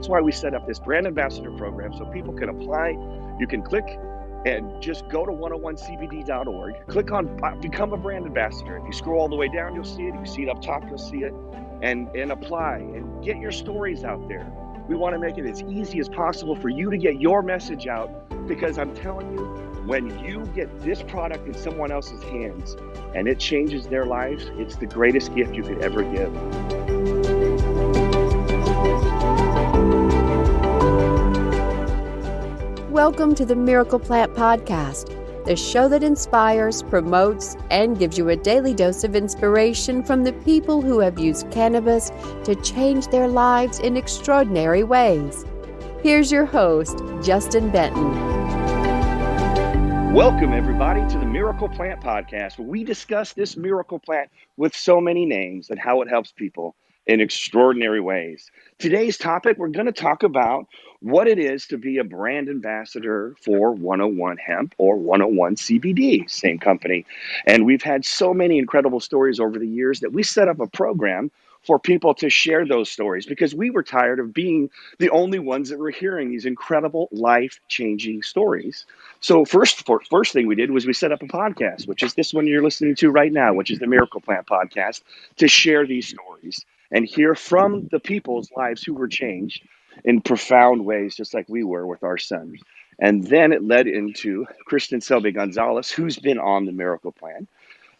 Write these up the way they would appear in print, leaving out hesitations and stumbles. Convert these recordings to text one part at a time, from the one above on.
that's why we set up this brand ambassador program so people can apply. You can click and just go to 101cbd.org, click on become a brand ambassador. If you scroll all the way down, you'll see it. If you see it up top, you'll see it, and apply and get your stories out there. We want to make it as easy as possible for you to get your message out, because I'm telling you, when you get this product in someone else's hands and it changes their lives, it's the greatest gift you could ever give. Welcome to the Miracle Plant Podcast, the show that inspires, promotes, and gives you a daily dose of inspiration from the people who have used cannabis to change their lives in extraordinary ways. Here's your host, Justin Benton. Welcome, everybody, to the Miracle Plant Podcast, where we discuss this miracle plant with so many names and how it helps people in extraordinary ways. Today's topic, we're going to talk about what it is to be a brand ambassador for 101 Hemp or 101 CBD, same company. And we've had so many incredible stories over the years that we set up a program for people to share those stories, because we were tired of being the only ones that were hearing these incredible life-changing stories. So first thing we did was we set up a podcast, which is this one you're listening to right now, which is the Miracle Plant Podcast, to share these stories and hear from the people's lives who were changed in profound ways, just like we were with our sons. And then it led into Kristin Selby Gonzalez, who's been on the Miracle Plant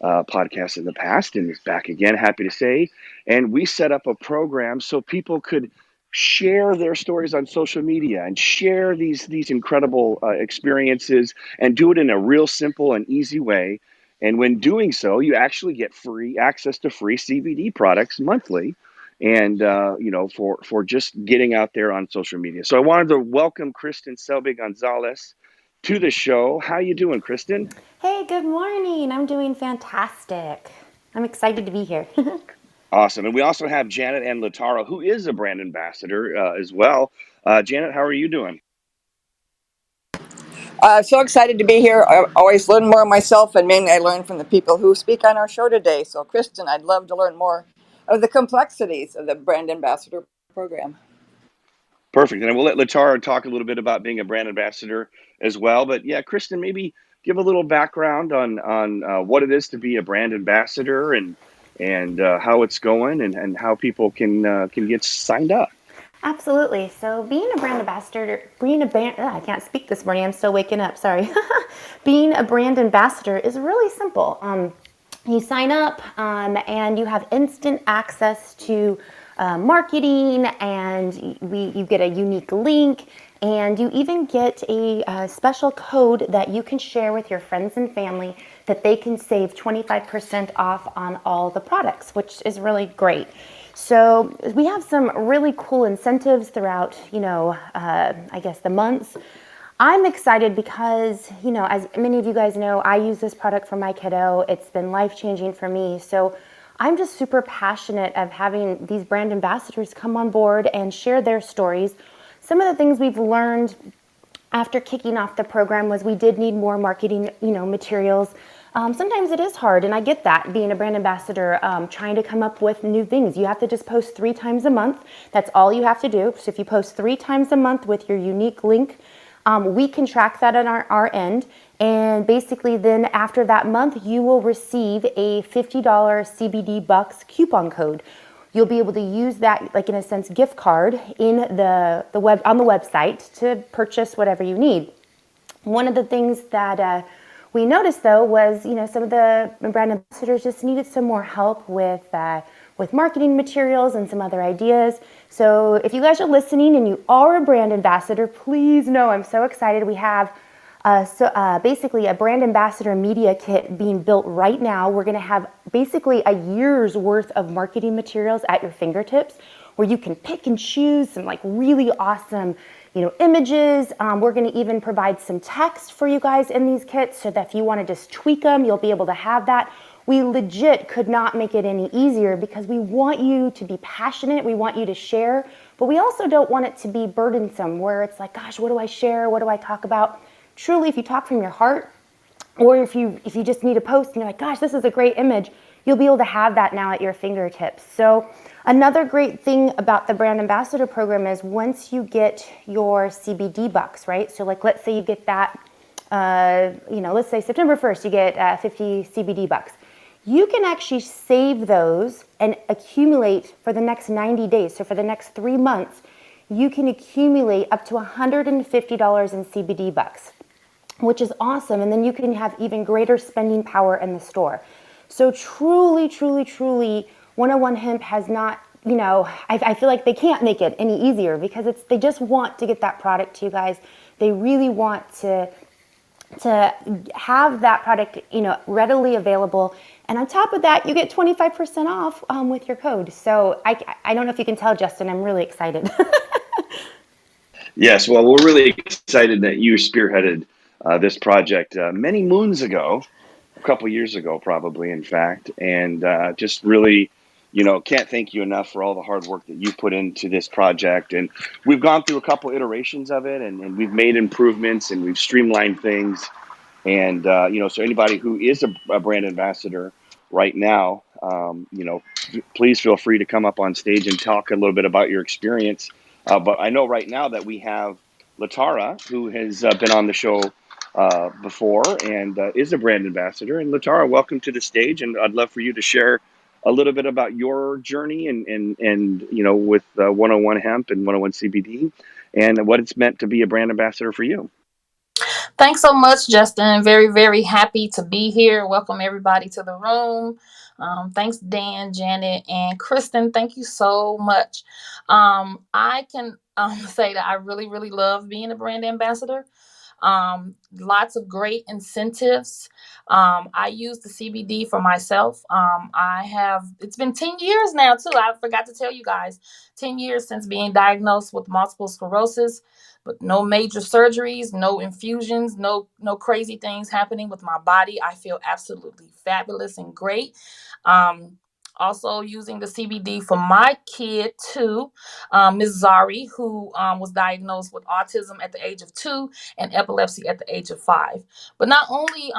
podcast in the past and is back again, happy to say. And we set up a program so people could share their stories on social media and share these incredible experiences and do it in a real simple and easy way. And when doing so, you actually get free access to free CBD products monthly, and for just getting out there on social media. So I wanted to welcome Kristin Selby Gonzalez to the show. How you doing, Kristen? Hey, good morning. I'm doing fantastic. I'm excited to be here. Awesome. And we also have Janet and LaTara, who is a brand ambassador as well. Janet, how are you doing? So excited to be here. I always learn more myself, and mainly I learn from the people who speak on our show today. So, Kristen, I'd love to learn more of the complexities of the brand ambassador program. Perfect. And we'll let LaTara talk a little bit about being a brand ambassador as well. But yeah, Kristen, maybe give a little background on what it is to be a brand ambassador and how it's going and how people can get signed up. Absolutely. So being a brand ambassador, I can't speak this morning. I'm still waking up. Sorry. Being a brand ambassador is really simple. You sign up and you have instant access to marketing, and you get a unique link, and you even get a special code that you can share with your friends and family that they can save 25% off on all the products, which is really great. So we have some really cool incentives throughout, the months. I'm excited because, as many of you guys know, I use this product for my kiddo. It's been life-changing for me. So I'm just super passionate of having these brand ambassadors come on board and share their stories. Some of the things we've learned after kicking off the program was we did need more marketing, materials. Sometimes it is hard, and I get that, being a brand ambassador, trying to come up with new things. You have to just post 3 times a month. That's all you have to do. So if you post 3 times a month with your unique link, we can track that on our end. And basically then after that month, you will receive a $50 CBD Bucks coupon code. You'll be able to use that, like in a sense, gift card in the web on the website to purchase whatever you need. One of the things that we noticed though was, some of the brand ambassadors just needed some more help with marketing materials and some other ideas. So if you guys are listening and you are a brand ambassador, please know I'm so excited. We have basically a brand ambassador media kit being built right now. We're going to have basically a year's worth of marketing materials at your fingertips, where you can pick and choose some really awesome images. We're going to even provide some text for you guys in these kits, so that if you want to just tweak them, you'll be able to have that. We legit could not make it any easier, because we want you to be passionate. We want you to share, but we also don't want it to be burdensome, where it's like, gosh, what do I share? What do I talk about? Truly, if you talk from your heart, or if you just need a post and you're like, gosh, this is a great image, you'll be able to have that now at your fingertips. So another great thing about the brand ambassador program is once you get your CBD bucks, right? So like, let's say you get that, let's say September 1st, you get 50 CBD bucks. You can actually save those and accumulate for the next 90 days. So for the next 3 months, you can accumulate up to $150 in CBD bucks, which is awesome. And then you can have even greater spending power in the store. So truly, truly, truly, 101 Hemp has not, I feel like they can't make it any easier because they just want to get that product to you guys. They really want to have that product, readily available. And on top of that, you get 25% off with your code. So I don't know if you can tell, Justin, I'm really excited. Yes, well, we're really excited that you spearheaded this project many moons ago, a couple years ago, probably, in fact, and just really, can't thank you enough for all the hard work that you put into this project. And we've gone through a couple iterations of it, and we've made improvements and we've streamlined things. And, so anybody who is a brand ambassador right now, please feel free to come up on stage and talk a little bit about your experience. But I know right now that we have LaTara, who has been on the show before and is a brand ambassador. And LaTara, welcome to the stage. And I'd love for you to share a little bit about your journey and with 101 Hemp and 101 CBD and what it's meant to be a brand ambassador for you. Thanks so much, Justin. Very, very happy to be here. Welcome everybody to the room. Thanks, Dan, Janet, and Kristen. Thank you so much. I can say that I really, really love being a brand ambassador. Lots of great incentives. I use the CBD for myself. It's been 10 years now too. I forgot to tell you guys, 10 years since being diagnosed with multiple sclerosis, but no major surgeries, no infusions, no crazy things happening with my body. I feel absolutely fabulous and great. Also using the CBD for my kid too, Ms. Zari, who was diagnosed with autism at the age of 2 and epilepsy at the age of 5. But not only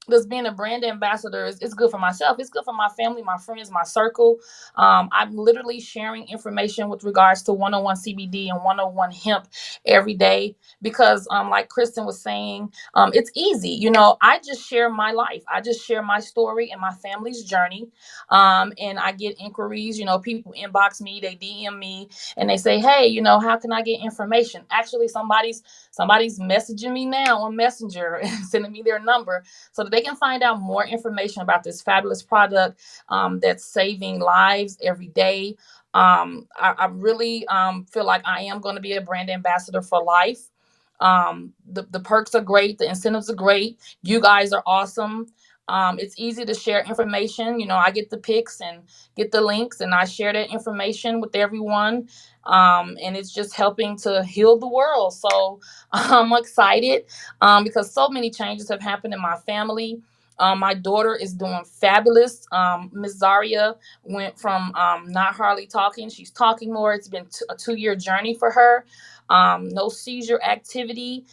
does being a brand ambassador is good for myself, it's good for my family, my friends, my circle. I'm literally sharing information with regards to 101 CBD and 101 Hemp every day because, like Kristen was saying, it's easy. I just share my life. I just share my story and my family's journey. And I get inquiries, people inbox me, they DM me, and they say, hey, how can I get information? Actually, somebody's messaging me now on Messenger and sending me their number so that they can find out more information about this fabulous product that's saving lives every day. I really feel like I am going to be a brand ambassador for life. The perks are great. The incentives are great. You guys are awesome. It's easy to share information. I get the pics and get the links and I share that information with everyone. And it's just helping to heal the world. So I'm excited because so many changes have happened in my family. My daughter is doing fabulous. Miss Zaria went from not hardly talking. She's talking more. It's been a 2-year journey for her. No seizure activity.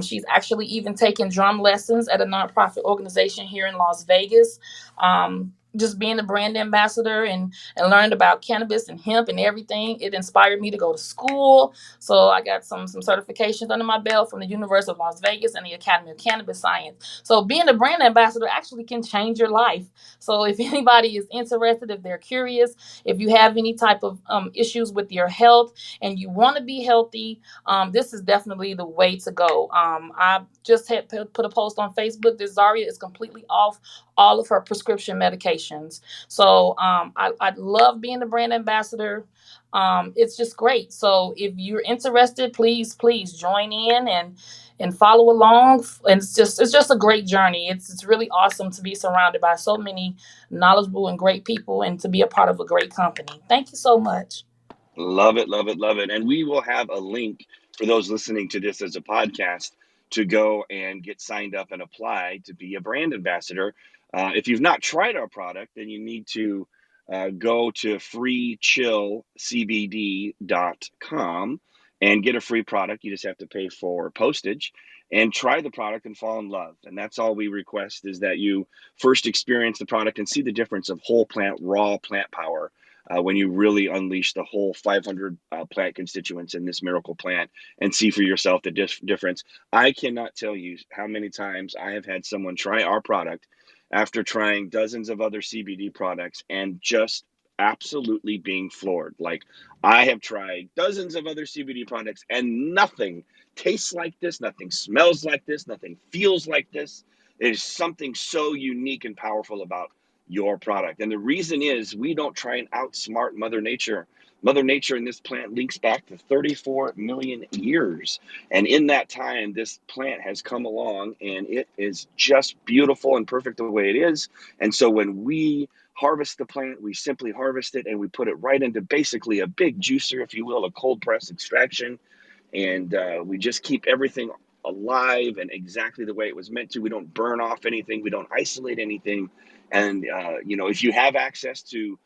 She's actually even taking drum lessons at a nonprofit organization here in Las Vegas. Just being a brand ambassador and learned about cannabis and hemp and everything, it inspired me to go to school. So I got some certifications under my belt from the University of Las Vegas and the Academy of Cannabis Science. So being a brand ambassador actually can change your life. So if anybody is interested, if they're curious, if you have any type of issues with your health and you want to be healthy, this is definitely the way to go. I just had put a post on Facebook that Zaria is completely off all of her prescription medications. So I love being a brand ambassador. It's just great. So if you're interested, please join in and follow along. And it's just a great journey. It's really awesome to be surrounded by so many knowledgeable and great people and to be a part of a great company. Thank you so much. Love it, love it, love it. And we will have a link for those listening to this as a podcast to go and get signed up and apply to be a brand ambassador. If you've not tried our product, then you need to go to free-cbd.for-life and get a free product. You just have to pay for postage. and try the product and fall in love. And that's all we request, is that you first experience the product and see the difference of whole plant, raw plant power, when you really unleash the whole 500 plant constituents in this miracle plant and see for yourself the difference. I cannot tell you how many times I have had someone try our product after trying dozens of other CBD products and just absolutely being floored. Like, I have tried dozens of other CBD products and nothing tastes like this, nothing smells like this, nothing feels like this. There's something so unique and powerful about your product. And the reason is we don't try and outsmart Mother Nature. Mother Nature in this plant links back to 34 million years. And in that time, this plant has come along and it is just beautiful and perfect the way it is. And so when we harvest the plant, we simply harvest it and we put it right into basically a big juicer, if you will, a cold press extraction. And we just keep everything alive and exactly the way it was meant to. We don't burn off anything. We don't isolate anything. And if you have access to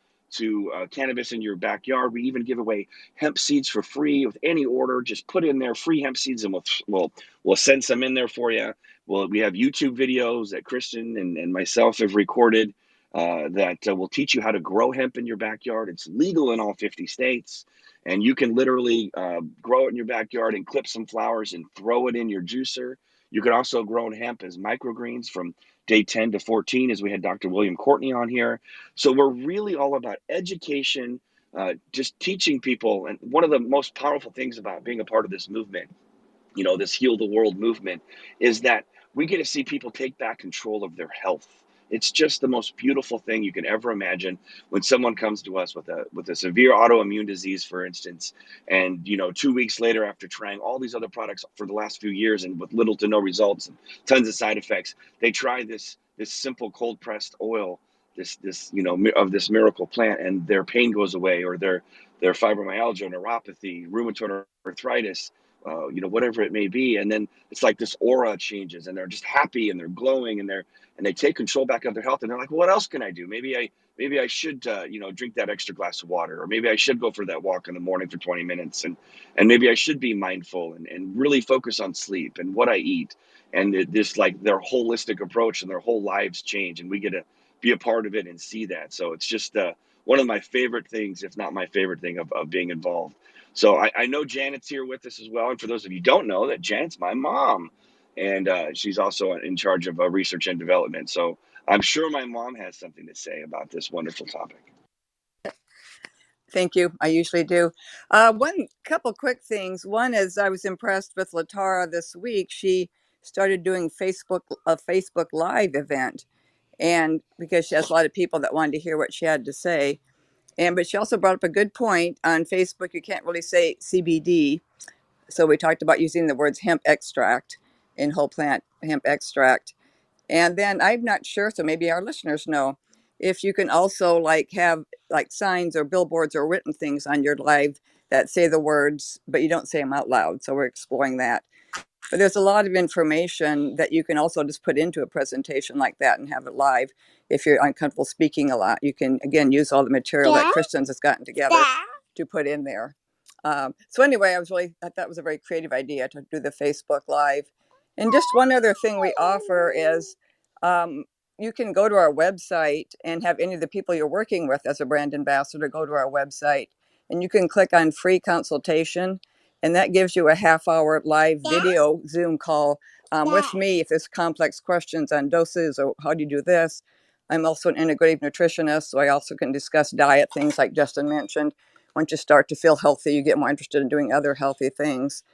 cannabis in your backyard, we even give away hemp seeds for free with any order. Just put in there free hemp seeds, and we'll send some in there for you. We have YouTube videos that Kristen and myself have recorded that will teach you how to grow hemp in your backyard. It's legal in all 50 states. And you can literally grow it in your backyard and clip some flowers and throw it in your juicer. You could also grow hemp as microgreens from day 10 to 14, as we had Dr. William Courtney on here. So we're really all about education, just teaching people. And one of the most powerful things about being a part of this movement, this Heal the World movement, is that we get to see people take back control of their health. It's just the most beautiful thing you can ever imagine when someone comes to us with a severe autoimmune disease, for instance, and 2 weeks later, after trying all these other products for the last few years and with little to no results and tons of side effects, they try this simple cold pressed oil, this of this miracle plant, and their pain goes away, or their fibromyalgia, neuropathy, rheumatoid arthritis, whatever it may be. And then it's like this aura changes and they're just happy and they're glowing and they take control back of their health. And they're like, well, what else can I do? Maybe I should, drink that extra glass of water, or maybe I should go for that walk in the morning for 20 minutes. And maybe I should be mindful and really focus on sleep and what I eat. And this, like, their holistic approach, and their whole lives change, and we get to be a part of it and see that. So it's just one of my favorite things, if not my favorite thing of being involved. So I know Janet's here with us as well. And for those of you who don't know, that Janet's my mom. And she's also in charge of research and development. So I'm sure my mom has something to say about this wonderful topic. Thank you. I usually do. One couple quick things. One is, I was impressed with LaTara this week. She started doing a Facebook Live event, and because she has a lot of people that wanted to hear what she had to say. But she also brought up a good point. On Facebook, you can't really say CBD. So we talked about using the words hemp extract in whole plant hemp extract. And then I'm not sure, so maybe our listeners know, if you can also have signs or billboards or written things on your live that say the words, but you don't say them out loud. So we're exploring that. But there's a lot of information that you can also just put into a presentation like that and have it live. If you're uncomfortable speaking a lot, you can, again, use all the material that Kristen's has gotten together to put in there. So anyway, I thought that was a very creative idea to do the Facebook Live. And just one other thing we offer is you can go to our website and have any of the people you're working with as a brand ambassador go to our website, and you can click on free consultation. And that gives you a half-hour live video Zoom call with me if there's complex questions on doses or how do you do this. I'm also an integrative nutritionist, so I also can discuss diet, things like Justin mentioned. Once you start to feel healthy, you get more interested in doing other healthy things.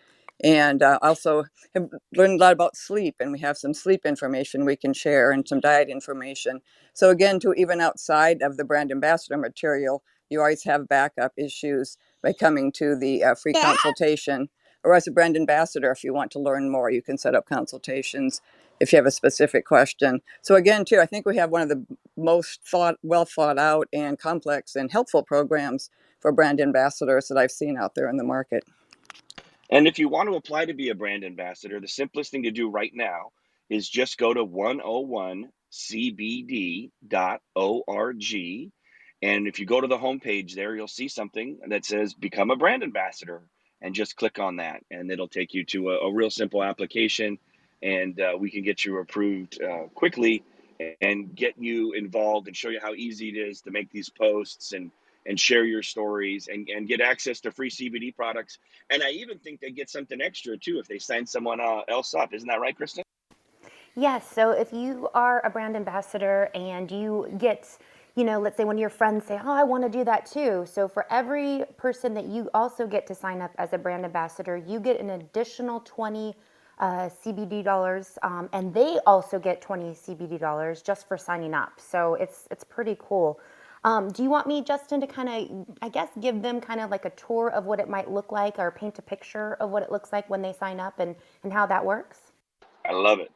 And also have learned a lot about sleep, and we have some sleep information we can share and some diet information. So again, even outside of the brand ambassador material, you always have backup issues by coming to the free consultation. Or as a brand ambassador, if you want to learn more, you can set up consultations if you have a specific question. So again, too, I think we have one of the most well thought out and complex and helpful programs for brand ambassadors that I've seen out there in the market. And if you want to apply to be a brand ambassador, the simplest thing to do right now is just go to 101cbd.org. And if you go to the homepage there, you'll see something that says become a brand ambassador, and just click on that. And it'll take you to a real simple application. and we can get you approved quickly and get you involved and show you how easy it is to make these posts and share your stories and get access to free CBD products. And I even think they get something extra too if they sign someone else up. Isn't that right, Kristen? Yes, so if you are a brand ambassador and you get, let's say one of your friends say, oh, I want to do that too. So for every person that you also get to sign up as a brand ambassador, you get an additional 20 CBD dollars, and they also get 20 CBD dollars just for signing up. So it's pretty cool. Do you want me, Justin, to kind of, I guess, give them kind of like a tour of what it might look like or paint a picture of what it looks like when they sign up and how that works? I love it.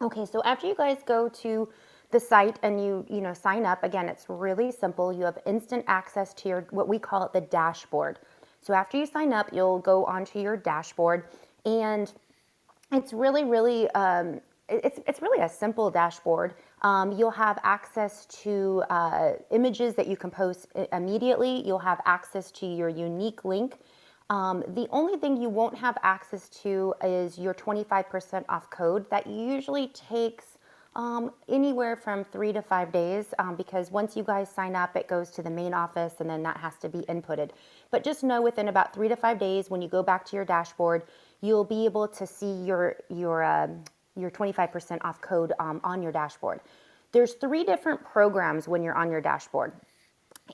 Okay, so after you guys go to the site and you sign up, again, it's really simple. You have instant access to your, what we call it, the dashboard. So after you sign up, you'll go onto your dashboard, and it's really, really, it's really a simple dashboard. You'll have access to images that you can post immediately. You'll have access to your unique link. The only thing you won't have access to is your 25% off code. That usually takes anywhere from 3 to 5 days, because once you guys sign up, it goes to the main office and then that has to be inputted. But just know within about 3 to 5 days, when you go back to your dashboard, you'll be able to see your 25% off code on your dashboard. There's 3 different programs when you're on your dashboard.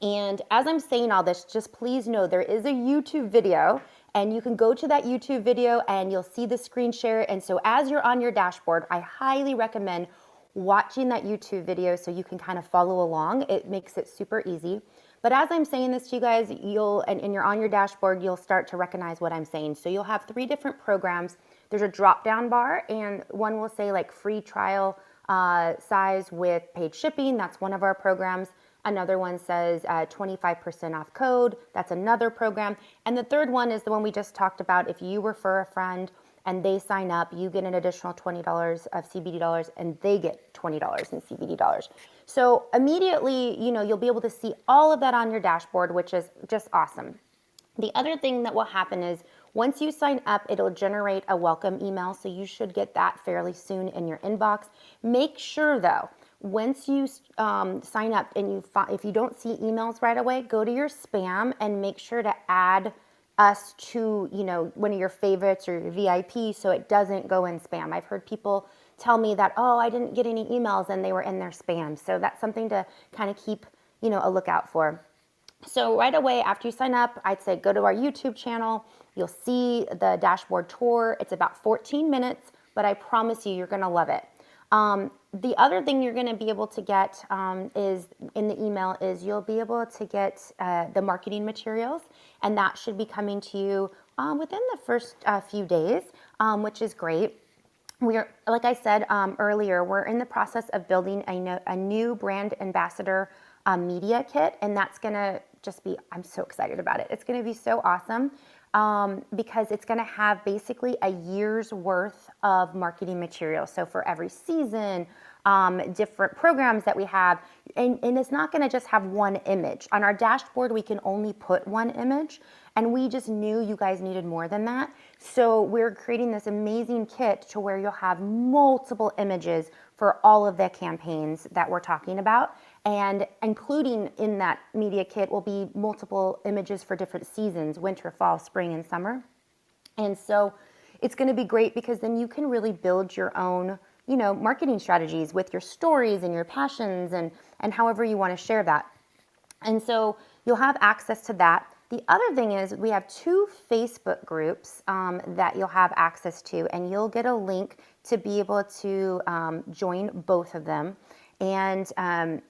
And as I'm saying all this, just please know there is a YouTube video, and you can go to that YouTube video and you'll see the screen share. And so as you're on your dashboard, I highly recommend watching that YouTube video so you can kind of follow along. It makes it super easy. But as I'm saying this to you guys, and you're on your dashboard, you'll start to recognize what I'm saying. So you'll have 3 different programs. There's a drop-down bar, and one will say like free trial size with paid shipping. That's one of our programs. Another one says 25% off code. That's another program. And the third one is the one we just talked about. If you refer a friend and they sign up, you get an additional $20 of CBD dollars, and they get $20 in CBD dollars. So immediately, you'll be able to see all of that on your dashboard, which is just awesome. The other thing that will happen is once you sign up, it'll generate a welcome email. So you should get that fairly soon in your inbox. Make sure though, once you sign up and if you don't see emails right away, go to your spam and make sure to add us to one of your favorites or your VIP so it doesn't go in spam. I've heard people tell me that, oh, I didn't get any emails and they were in their spam. So that's something to kind of keep a lookout for. So right away after you sign up, I'd say go to our YouTube channel. You'll see the dashboard tour. It's about 14 minutes, but I promise you, you're going to love it. The other thing you're going to be able to get is in the email is you'll be able to get the marketing materials, and that should be coming to you within the first few days, which is great. We're, like I said earlier, we're in the process of building a new brand ambassador media kit, and that's going to just be, I'm so excited about it. It's going to be so awesome because it's going to have basically a year's worth of marketing material. So for every season, different programs that we have, and it's not going to just have one image. On our dashboard, we can only put one image, and we just knew you guys needed more than that. So we're creating this amazing kit to where you'll have multiple images for all of the campaigns that we're talking about. And including in that media kit will be multiple images for different seasons, winter, fall, spring, and summer. And so it's going to be great because then you can really build your own, marketing strategies with your stories and your passions and however you want to share that. And so you'll have access to that. The other thing is we have 2 Facebook groups that you'll have access to, and you'll get a link to be able to join both of them. And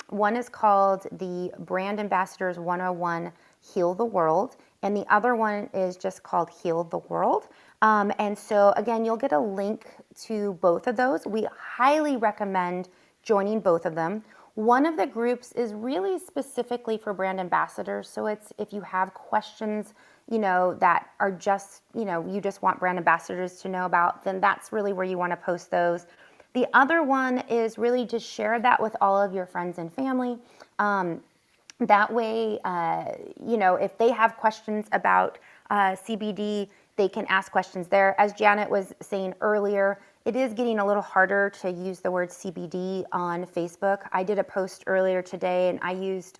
one is called the Brand Ambassadors 101 Heal the World, and the other one is just called Heal the World. And so again, you'll get a link to both of those. We highly recommend joining both of them. One of the groups is really specifically for brand ambassadors. So it's if you have questions, that are just, you just want brand ambassadors to know about, then that's really where you want to post those. The other one is really just share that with all of your friends and family. That way, if they have questions about CBD, they can ask questions there. As Janet was saying earlier, it is getting a little harder to use the word CBD on Facebook. I did a post earlier today, and I used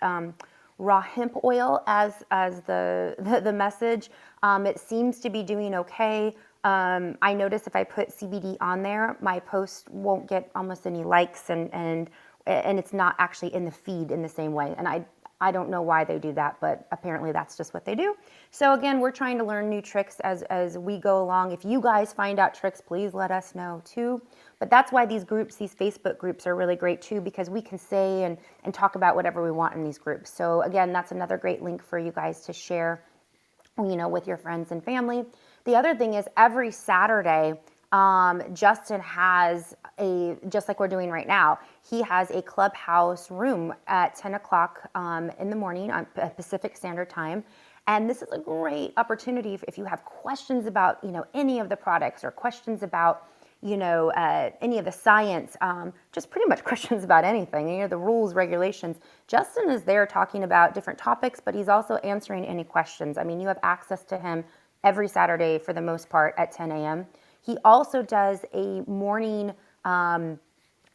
raw hemp oil as the message. It seems to be doing okay. I notice if I put CBD on there, my post won't get almost any likes, and it's not actually in the feed in the same way. And I don't know why they do that, but apparently that's just what they do. So again, we're trying to learn new tricks as we go along. If you guys find out tricks, please let us know too. But that's why these groups, these Facebook groups are really great too, because we can say and talk about whatever we want in these groups. So again, that's another great link for you guys to share, with your friends and family. The other thing is every Saturday, Justin has just like we're doing right now, he has a Clubhouse room at 10 o'clock in the morning on Pacific Standard Time. And this is a great opportunity if you have questions about, any of the products or questions about, any of the science, just pretty much questions about anything, the rules, regulations. Justin is there talking about different topics, but he's also answering any questions. I mean, you have access to him every Saturday for the most part at 10 a.m. He also does a morning, kind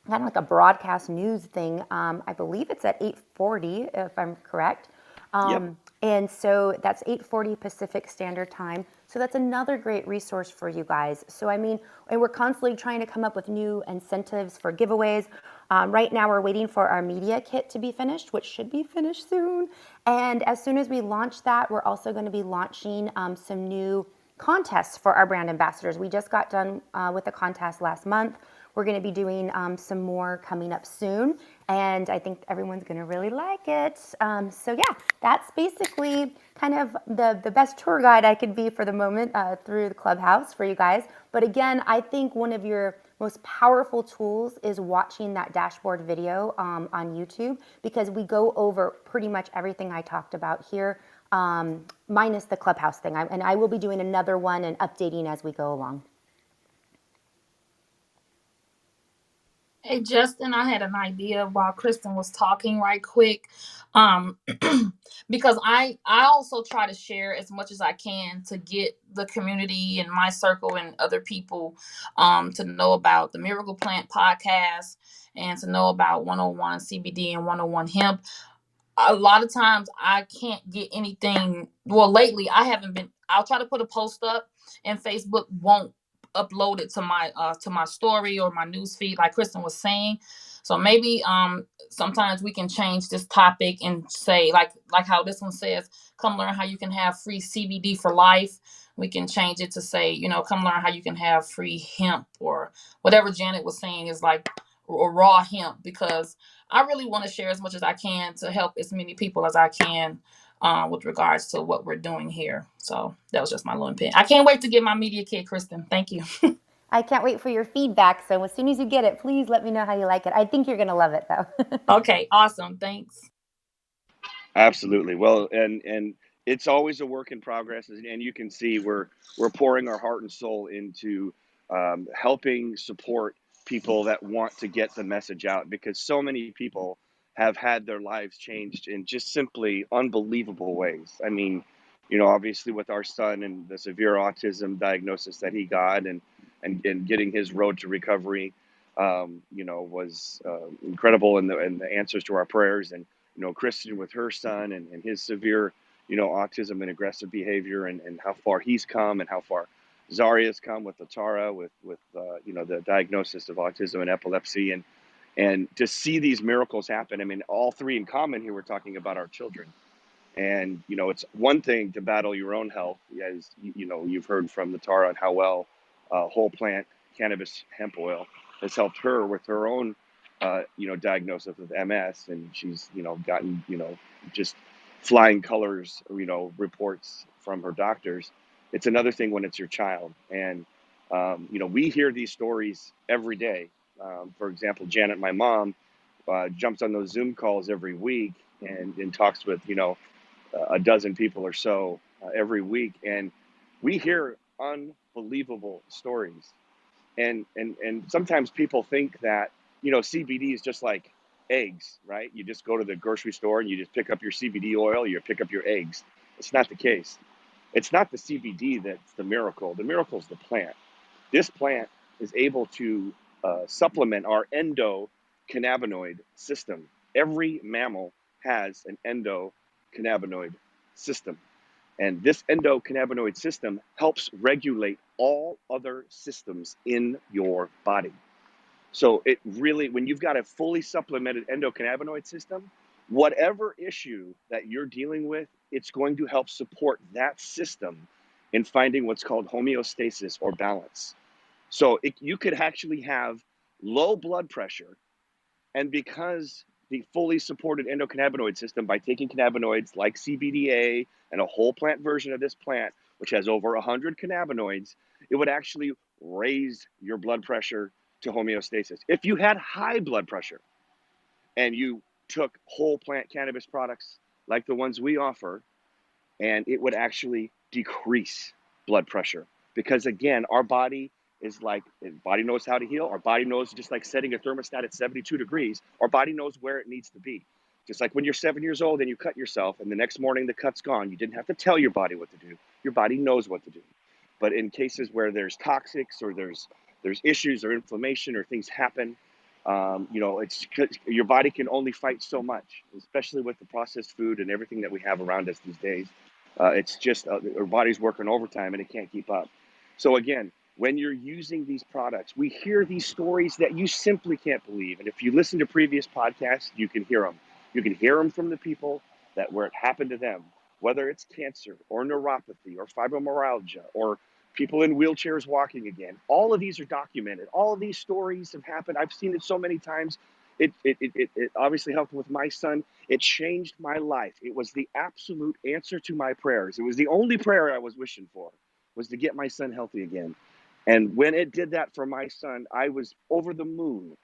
of like a broadcast news thing. I believe it's at 8:40, if I'm correct. Yep. And so that's 8:40 Pacific Standard Time. So that's another great resource for you guys. So and we're constantly trying to come up with new incentives for giveaways. Right now we're waiting for our media kit to be finished, which should be finished soon. And as soon as we launch that, we're also going to be launching some new contests for our brand ambassadors. We just got done with the contest last month. We're going to be doing some more coming up soon, and I think everyone's going to really like it. So yeah, that's basically kind of the best tour guide I could be for the moment through the Clubhouse for you guys. But again, I think one of your most powerful tools is watching that dashboard video on YouTube, because we go over pretty much everything I talked about here, minus the Clubhouse thing. And I will be doing another one and updating as we go along. Hey, Justin, I had an idea while Kristen was talking right quick. Because I also try to share as much as I can to get the community and my circle and other people to know about the Miracle Plant podcast and to know about 101 CBD and 101 hemp. A lot of times I can't get anything. Well, lately I haven't been. I'll try to put a post up, and Facebook won't upload it to my story or my news feed, like Kristen was saying. So maybe sometimes we can change this topic and say like how this one says, come learn how you can have free CBD for life. We can change it to say, come learn how you can have free hemp, or whatever Janet was saying is like, or raw hemp, because I really want to share as much as I can to help as many people as I can with regards to what we're doing here. So that was just my little opinion. I can't wait to get my media kit, Kristen. Thank you. I can't wait for your feedback. So as soon as you get it, please let me know how you like it. I think you're going to love it, though. Okay, awesome. Thanks. Absolutely. Well, and it's always a work in progress, and you can see we're pouring our heart and soul into helping support people that want to get the message out, because so many people have had their lives changed in just simply unbelievable ways. I mean, obviously with our son and the severe autism diagnosis that he got, and getting his road to recovery, was incredible, and the answers to our prayers, and Kristen with her son and his severe, autism and aggressive behavior, and how far he's come, and how far Zaria's come with LaTara, with the diagnosis of autism and epilepsy, and to see these miracles happen. I mean, all three in common here, we're talking about our children. And, it's one thing to battle your own health, as, you've heard from LaTara and how well whole plant cannabis hemp oil has helped her with her own, diagnosis with MS. And she's, gotten, just flying colors, reports from her doctors. It's another thing when it's your child. And, we hear these stories every day. For example, Janet, my mom, jumps on those Zoom calls every week and talks with, a dozen people or so every week. And we hear unbelievable stories. And sometimes people think that, CBD is just like eggs, right? You just go to the grocery store and you just pick up your CBD oil, you pick up your eggs. It's not the case. It's not the CBD that's the miracle. The miracle is the plant. This plant is able to supplement our endocannabinoid system. Every mammal has an endocannabinoid system. And this endocannabinoid system helps regulate all other systems in your body. So it really, when you've got a fully supplemented endocannabinoid system, whatever issue that you're dealing with, it's going to help support that system in finding what's called homeostasis or balance. So you could actually have low blood pressure, and because the fully supported endocannabinoid system, by taking cannabinoids like CBDA and a whole plant version of this plant, which has over 100 cannabinoids, it would actually raise your blood pressure to homeostasis. If you had high blood pressure and you took whole plant cannabis products like the ones we offer, and it would actually decrease blood pressure. Because again, our body is like, the body knows how to heal. Our body knows, just like setting a thermostat at 72 degrees, our body knows where it needs to be. Just like when you're 7 years old and you cut yourself and the next morning the cut's gone, you didn't have to tell your body what to do. Your body knows what to do. But in cases where there's toxics or there's issues or inflammation or things happen, it's your body can only fight so much, especially with the processed food and everything that we have around us these days. It's just our body's working overtime and it can't keep up. So again, when you're using these products, we hear these stories that you simply can't believe. And if you listen to previous podcasts, you can hear them. You can hear them from the people that where it happened to them, whether it's cancer or neuropathy or fibromyalgia or people in wheelchairs walking again. All of these are documented. All of these stories have happened. I've seen it so many times. It obviously helped with my son. It changed my life. It was the absolute answer to my prayers. It was the only prayer I was wishing for, was to get my son healthy again. And when it did that for my son, I was over the moon.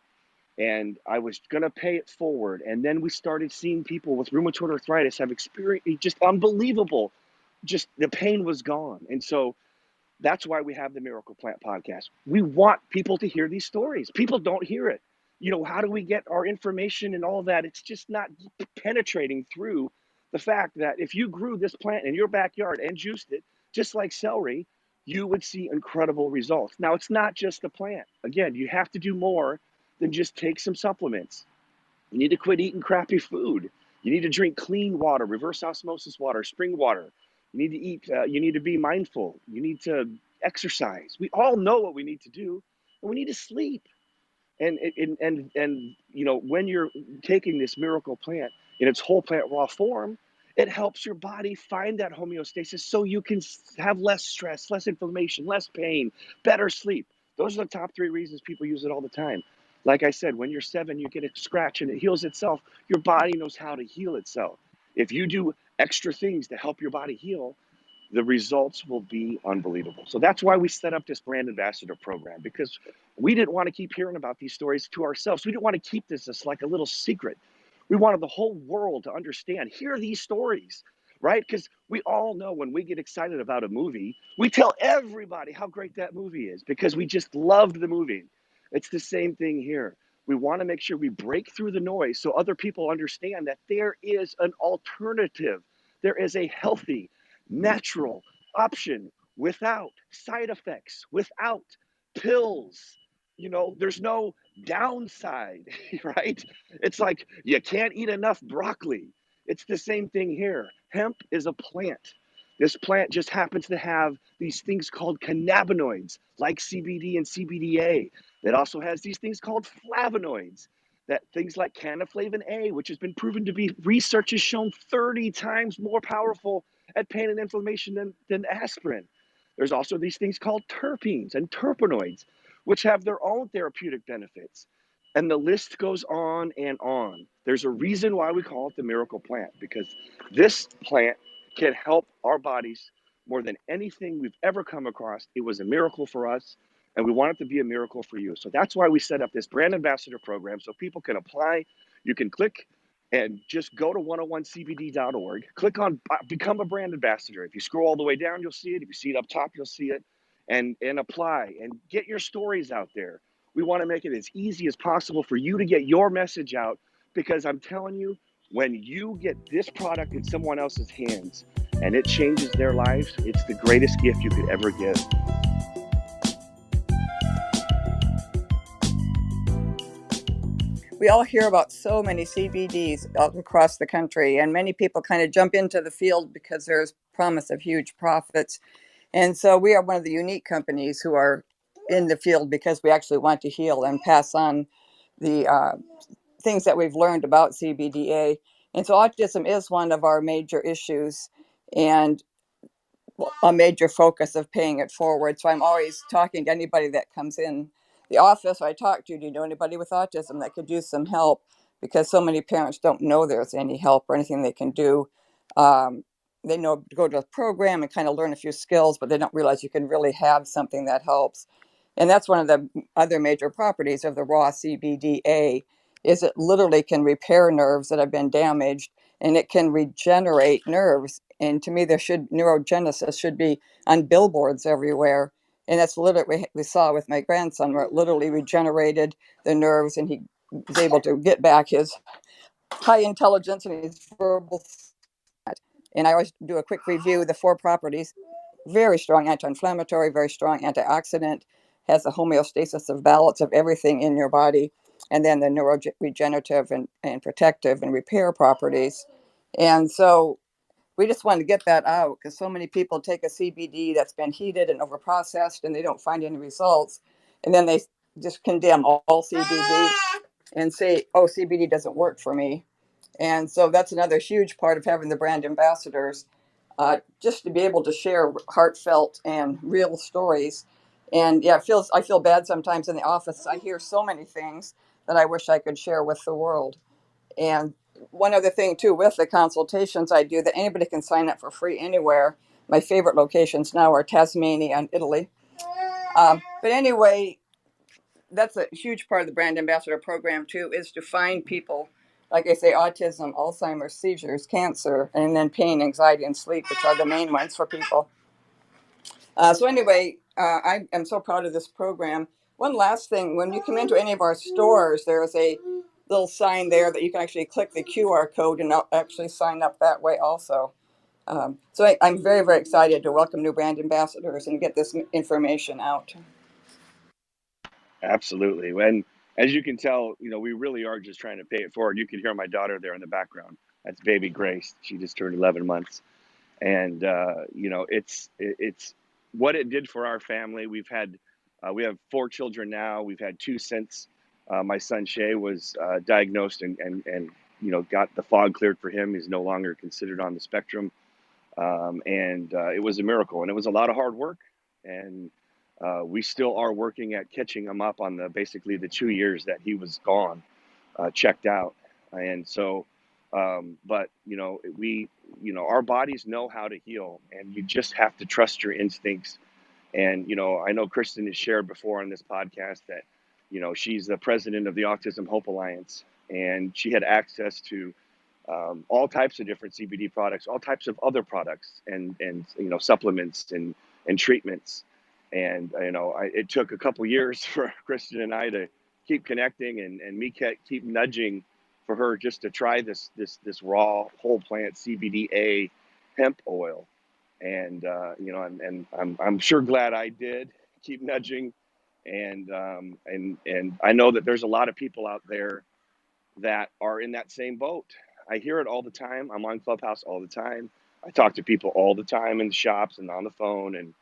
And I was going to pay it forward. And then we started seeing people with rheumatoid arthritis have experienced just unbelievable, just the pain was gone. And so that's why we have the Miracle Plant podcast. We want people to hear these stories. People don't hear it. How do we get our information and all that? It's just not penetrating through the fact that if you grew this plant in your backyard and juiced it, just like celery, you would see incredible results. Now, it's not just the plant. Again, you have to do more than just take some supplements. You need to quit eating crappy food. You need to drink clean water, reverse osmosis water, spring water. You need to eat, you need to be mindful. You need to exercise. We all know what we need to do, and we need to sleep. And when you're taking this miracle plant in its whole plant raw form, it helps your body find that homeostasis so you can have less stress, less inflammation, less pain, better sleep. Those are the top 3 reasons people use it all the time. Like I said, when you're 7, you get a scratch and it heals itself. Your body knows how to heal itself. If you do extra things to help your body heal, the results will be unbelievable. So that's why we set up this brand ambassador program, because we didn't want to keep hearing about these stories to ourselves. We didn't want to keep this as like a little secret. We wanted the whole world to understand, hear these stories, right? Because we all know when we get excited about a movie, we tell everybody how great that movie is because we just loved the movie. It's the same thing here. We want to make sure we break through the noise so other people understand that there is an alternative. There is a healthy, natural option without side effects, without pills. There's no downside, right? It's like you can't eat enough broccoli. It's the same thing here. Hemp is a plant. This plant just happens to have these things called cannabinoids, like CBD and CBDA. It also has these things called flavonoids, that things like canaflavin A, which has been proven to be, research has shown 30 times more powerful at pain and inflammation than aspirin. There's also these things called terpenes and terpenoids, which have their own therapeutic benefits. And the list goes on and on. There's a reason why we call it the miracle plant, because this plant can help our bodies more than anything we've ever come across. It was a miracle for us, and we want it to be a miracle for you. So that's why we set up this brand ambassador program so people can apply. You can click and just go to 101cbd.org, click on become a brand ambassador. If you scroll all the way down, you'll see it. If you see it up top, you'll see it, and apply and get your stories out there. We want to make it as easy as possible for you to get your message out, because I'm telling you, when you get this product in someone else's hands and it changes their lives, it's the greatest gift you could ever give. we all hear about so many CBDs all across the country, and many people kind of jump into the field because there's promise of huge profits. And so we are one of the unique companies who are in the field because we actually want to heal and pass on the things that we've learned about CBDA. And so autism is one of our major issues and a major focus of paying it forward. So I'm always talking to anybody that comes in the office I talk to, do you know anybody with autism that could use some help? Because so many parents don't know there's any help or anything they can do. They know to go to a program and kind of learn a few skills, but they don't realize you can really have something that helps. And that's one of the other major properties of the raw CBDA is it literally can repair nerves that have been damaged, and it can regenerate nerves. And to me, neurogenesis should be on billboards everywhere. And that's literally what we saw with my grandson, where it literally regenerated the nerves, and he was able to get back his high intelligence and his verbal. And I always do a quick review of the 4 properties. Very strong anti-inflammatory, very strong antioxidant, has the homeostasis of balance of everything in your body, and then the neuroregenerative and protective and repair properties. And so we just want to get that out because so many people take a CBD that's been heated and overprocessed and they don't find any results. And then they just condemn all CBD and say, oh, CBD doesn't work for me. And so that's another huge part of having the brand ambassadors, just to be able to share heartfelt and real stories. And yeah, I feel bad sometimes in the office. I hear so many things that I wish I could share with the world. And one other thing too, with the consultations I do, that anybody can sign up for free anywhere. My favorite locations now are Tasmania and Italy. But anyway, that's a huge part of the brand ambassador program too, is to find people, like I say, autism, Alzheimer's, seizures, cancer, and then pain, anxiety, and sleep, which are the main ones for people. So anyway, I am so proud of this program. One last thing, when you come into any of our stores, there's a little sign there that you can actually click the QR code and actually sign up that way also. So I'm very, very excited to welcome new brand ambassadors and get this information out. Absolutely. And as you can tell, we really are just trying to pay it forward. You can hear my daughter there in the background. That's baby Grace. She just turned 11 months. And, it's what it did for our family. We have 4 children now. We've had 2 since my son Shay was diagnosed and got the fog cleared for him. He's no longer considered on the spectrum. And it was a miracle, and it was a lot of hard work. And we still are working at catching him up on basically the 2 years that he was gone, checked out. And so, but our bodies know how to heal, and you just have to trust your instincts. And I know Kristen has shared before on this podcast that she's the president of the Autism Hope Alliance, and she had access to all types of different CBD products, all types of other products, and supplements and treatments. And it took a couple years for Kristen and I to keep connecting, and me keep nudging for her just to try this raw whole plant CBDA hemp oil. And I'm sure glad I did keep nudging. And I know that there's a lot of people out there that are in that same boat. I hear it all the time. I'm on Clubhouse all the time. I talk to people all the time in the shops and on the phone, and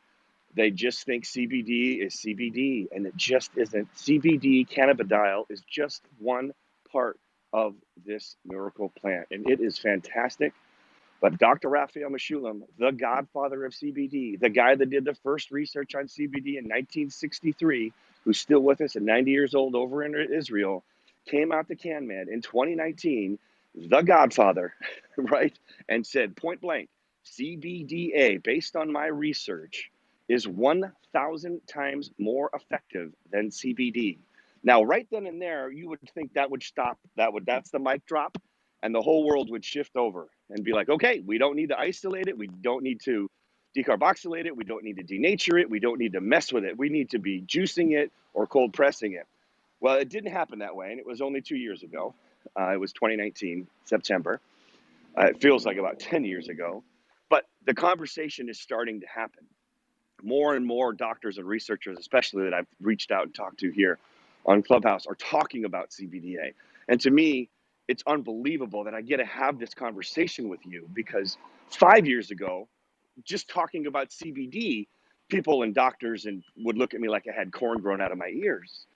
they just think CBD is CBD, and it just isn't. CBD cannabidiol is just one part of this miracle plant, and it is fantastic. But Dr. Raphael Mechoulam, the godfather of CBD, the guy that did the first research on CBD in 1963, who's still with us at 90 years old over in Israel, came out to CanMed in 2019, the godfather, right, and said point blank, CBDA, based on my research, is 1,000 times more effective than CBD. Now, right then and there, you would think that would stop. That's the mic drop, and the whole world would shift over and be like, okay, we don't need to isolate it. We don't need to decarboxylate it. We don't need to denature it. We don't need to mess with it. We need to be juicing it or cold pressing it. Well, it didn't happen that way, and it was only 2 years ago. It was 2019, September. It feels like about 10 years ago. But the conversation is starting to happen. More and more doctors and researchers, especially that I've reached out and talked to here on Clubhouse are talking about CBDA. And to me, it's unbelievable that I get to have this conversation with you, because 5 years ago, just talking about CBD, people and doctors and would look at me like I had corn growing out of my ears.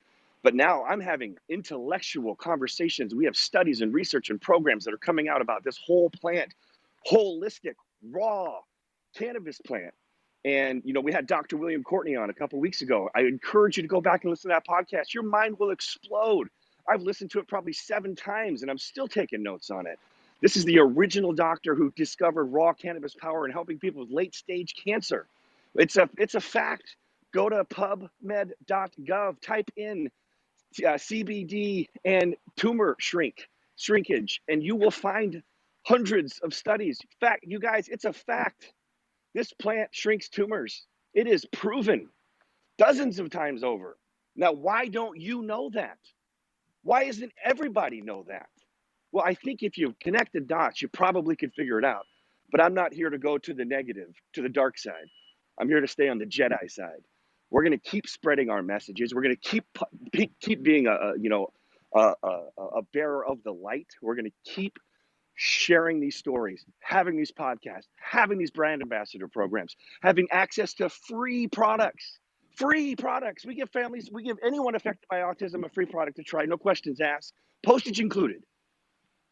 But now I'm having intellectual conversations. We have studies and research and programs that are coming out about this whole plant, holistic, raw cannabis plant. And, you know, we had Dr. William Courtney on a couple of weeks ago. I encourage you to go back and listen to that podcast. Your mind will explode. I've listened to it probably 7 times, and I'm still taking notes on it. This is the original doctor who discovered raw cannabis power in helping people with late-stage cancer. It's a fact. Go to pubmed.gov, type in CBD and tumor shrinkage, and you will find hundreds of studies. Fact, you guys, it's a fact. This plant shrinks tumors. It is proven dozens of times over. Now, why don't you know that? Why isn't everybody know that? Well, I think if you connect the dots, you probably could figure it out. But I'm not here to go to the negative, to the dark side. I'm here to stay on the Jedi side. We're going to keep spreading our messages. We're going to keep being a bearer of the light. We're going to keep sharing these stories, having these podcasts, having these brand ambassador programs, having access to free products. Free products. We give families, we give anyone affected by autism a free product to try, no questions asked, postage included.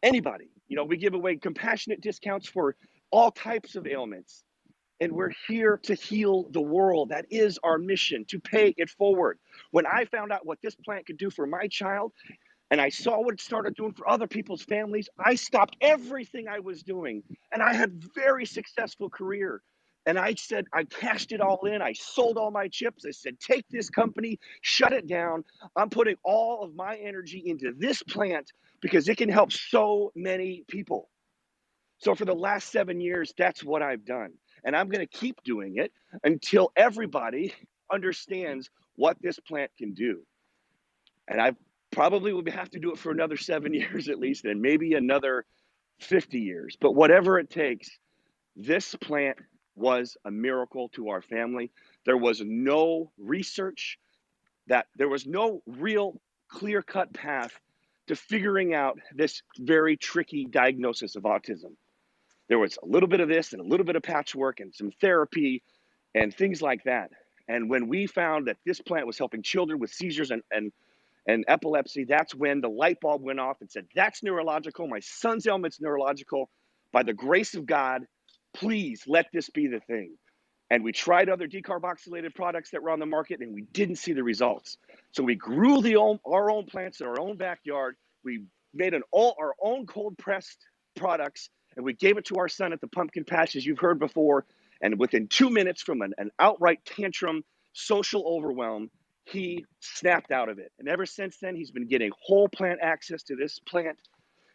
Anybody. You know, we give away compassionate discounts for all types of ailments. And we're here to heal the world. That is our mission, to pay it forward. When I found out what this plant could do for my child, and I saw what it started doing for other people's families, I stopped everything I was doing. And I had a very successful career. And I said, I cashed it all in. I sold all my chips. I said, take this company, shut it down. I'm putting all of my energy into this plant because it can help so many people. So for the last 7 years, that's what I've done. And I'm going to keep doing it until everybody understands what this plant can do. And I probably will have to do it for another 7 years at least, and maybe another 50 years. But whatever it takes, this plant was a miracle to our family. There was no research, there was no real clear-cut path to figuring out this very tricky diagnosis of autism. There was a little bit of this and a little bit of patchwork and some therapy and things like that. And when we found that this plant was helping children with seizures and epilepsy, that's when the light bulb went off and said, that's neurological. My son's ailment's neurological. By the grace of God, please let this be the thing. And we tried other decarboxylated products that were on the market, and we didn't see the results. So we grew our own plants in our own backyard. We made our own cold-pressed products, and we gave it to our son at the pumpkin patch, as you've heard before. And within 2 minutes from an outright tantrum, social overwhelm, he snapped out of it. And ever since then, he's been getting whole plant access to this plant.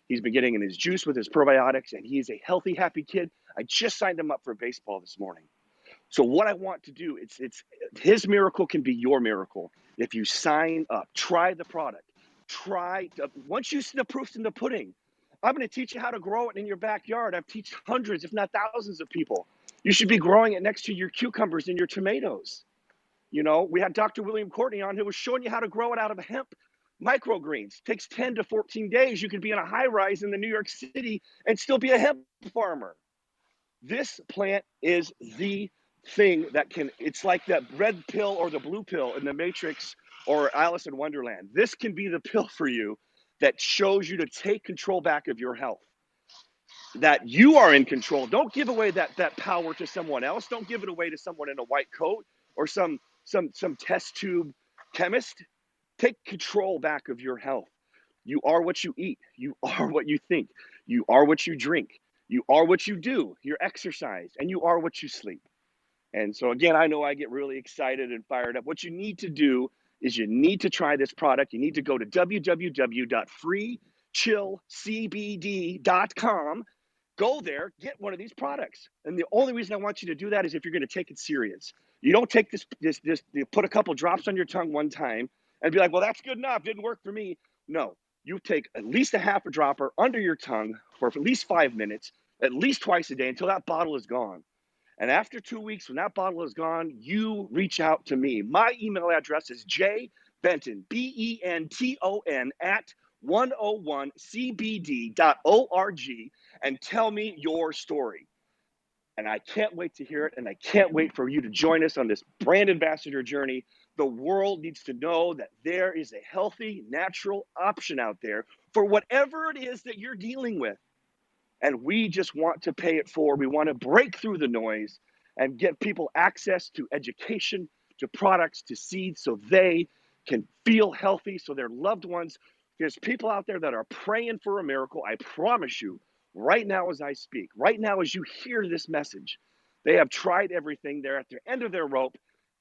He's been getting in his juice with his probiotics, and he's a healthy, happy kid. I just signed him up for baseball this morning. So what I want to do, it's his miracle can be your miracle. If you sign up, try the product. Once you see the proofs in the pudding, I'm going to teach you how to grow it in your backyard. I've taught hundreds, if not thousands of people. You should be growing it next to your cucumbers and your tomatoes. You know, we had Dr. William Courtney on who was showing you how to grow it out of hemp microgreens. It takes 10 to 14 days. You could be in a high rise in the New York City and still be a hemp farmer. This plant is the thing that it's like that red pill or the blue pill in the Matrix or Alice in Wonderland. This can be the pill for you that shows you to take control back of your health. That you are in control. Don't give away that power to someone else. Don't give it away to someone in a white coat or some test tube chemist. Take control back of your health. You are what you eat. You are what you think. You are what you drink. You are what you do, your exercise, and you are what you sleep. And so again, I know I get really excited and fired up. What you need to do is you need to try this product. You need to go to www.free-cbd-for-life.com. Go there, get one of these products. And the only reason I want you to do that is if you're going to take it serious. You don't take this, you put a couple drops on your tongue one time and be like, well, that's good enough. Didn't work for me. No, you take at least a half a dropper under your tongue for at least 5 minutes, at least twice a day until that bottle is gone. And after 2 weeks, when that bottle is gone, you reach out to me. My email address is Benton, Benton, at 101cbd.org, and tell me your story. And I can't wait to hear it, and I can't wait for you to join us on this brand ambassador journey. The world needs to know that there is a healthy, natural option out there for whatever it is that you're dealing with. And we just want to pay it forward. We want to break through the noise and get people access to education, to products, to seeds, so they can feel healthy, so their loved ones. There's people out there that are praying for a miracle. I promise you, right now as I speak, right now as you hear this message, they have tried everything. They're at the end of their rope.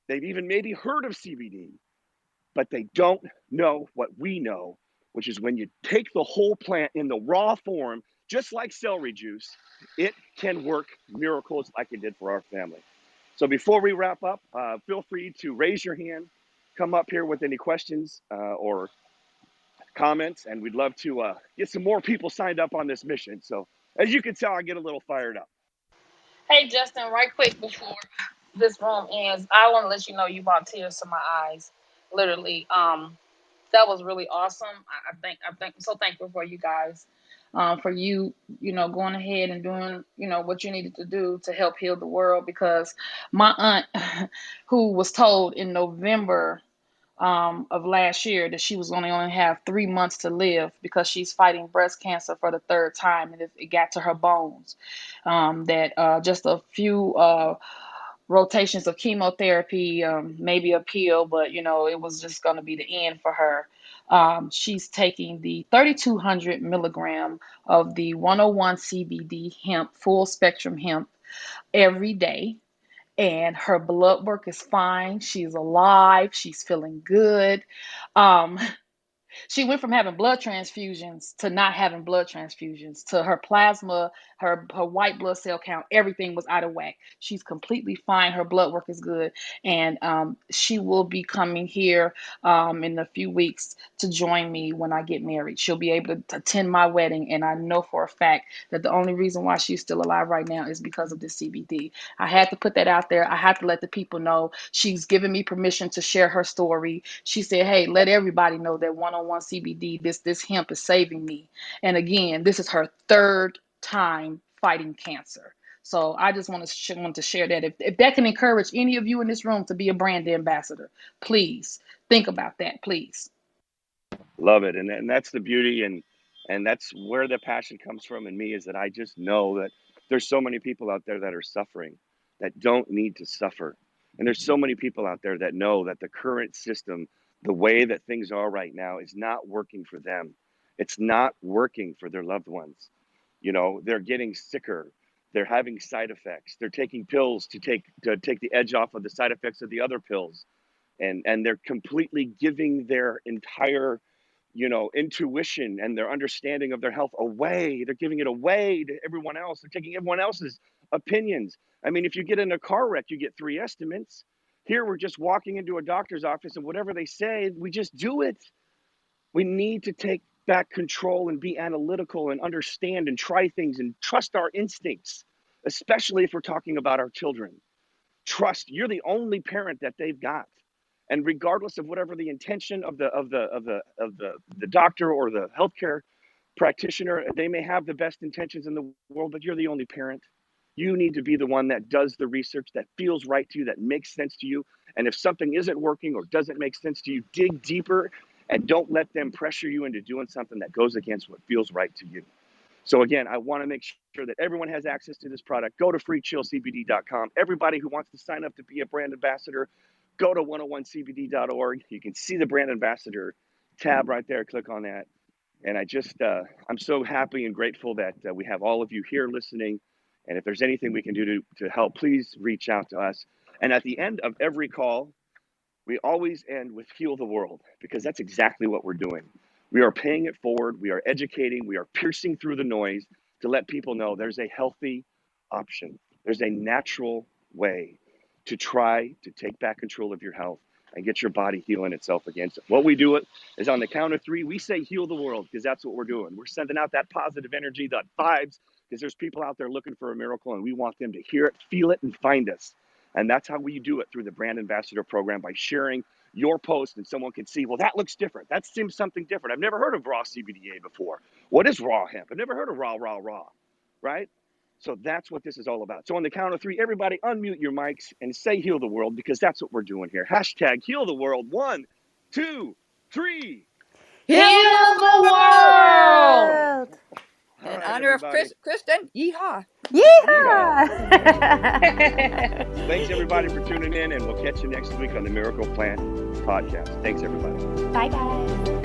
They've even maybe heard of CBD, but they don't know what we know, which is when you take the whole plant in the raw form, just like celery juice, it can work miracles like it did for our family. So before we wrap up, feel free to raise your hand, come up here with any questions or comments, and we'd love to get some more people signed up on this mission. So as you can tell, I get a little fired up. Hey, Justin, right quick before this room ends, I want to let you know you brought tears to my eyes. Literally, that was really awesome. I'm so thankful for you guys, for you, going ahead and doing, what you needed to do to help heal the world. Because my aunt, who was told in November of last year that she was only have 3 months to live because she's fighting breast cancer for the third time, and it got to her bones. That just a few rotations of chemotherapy, maybe a pill, but it was just going to be the end for her. She's taking the 3,200 milligram of the 101 CBD hemp, full spectrum hemp, every day. And her blood work is fine. She's alive. She's feeling good. Um, she went from having blood transfusions to not having blood transfusions, to her plasma, her white blood cell count, everything was out of whack. She's completely fine. Her blood work is good. And she will be coming here in a few weeks to join me when I get married. She'll be able to attend my wedding. And I know for a fact that the only reason why she's still alive right now is because of this CBD. I had to put that out there. I had to let the people know. She's given me permission to share her story. She said, hey, let everybody know that 101 CBD, this hemp is saving me. And again, this is her third time fighting cancer. So I just want to share that. If that can encourage any of you in this room to be a brand ambassador, please think about that, please. Love it. And that's the beauty, and that's where the passion comes from in me, is that I just know that there's so many people out there that are suffering, that don't need to suffer. And there's so many people out there that know that the current system, the way that things are right now, is not working for them. It's not working for their loved ones. They're getting sicker. They're having side effects. They're taking pills to take the edge off of the side effects of the other pills. And they're completely giving their entire intuition and their understanding of their health away. They're giving it away to everyone else. They're taking everyone else's opinions. I mean, if you get in a car wreck, you get 3 estimates. Here, we're just walking into a doctor's office, and whatever they say, we just do it. We need to take back control and be analytical and understand and try things and trust our instincts, especially if we're talking about our children. Trust, you're the only parent that they've got. And regardless of whatever the intention of the doctor or the healthcare practitioner, they may have the best intentions in the world, but you're the only parent. You need to be the one that does the research that feels right to you, that makes sense to you. And if something isn't working or doesn't make sense to you, dig deeper and don't let them pressure you into doing something that goes against what feels right to you. So again, I want to make sure that everyone has access to this product. Go to freechillcbd.com. Everybody who wants to sign up to be a brand ambassador, go to 101cbd.org. You can see the brand ambassador tab right there. Click on that. And I'm so happy and grateful that we have all of you here listening. And if there's anything we can do to help, please reach out to us. And at the end of every call, we always end with heal the world, because that's exactly what we're doing. We are paying it forward. We are educating. We are piercing through the noise to let people know there's a healthy option. There's a natural way to try to take back control of your health and get your body healing itself again. So what we do is on the count of 3, we say heal the world, because that's what we're doing. We're sending out that positive energy, that vibes, because there's people out there looking for a miracle, and we want them to hear it, feel it, and find us. And that's how we do it, through the Brand Ambassador Program, by sharing your post and someone can see, well, that looks different. That seems something different. I've never heard of raw CBDA before. What is raw hemp? I've never heard of raw, right? So that's what this is all about. So on the count of three, everybody unmute your mics and say heal the world, because that's what we're doing here. Hashtag heal the world. 1, 2, 3. Heal the world! All In right, honor of everybody. Kristen, yeehaw. Yeehaw! Thanks, everybody, for tuning in, and we'll catch you next week on the Miracle Plant podcast. Thanks, everybody. Bye, guys.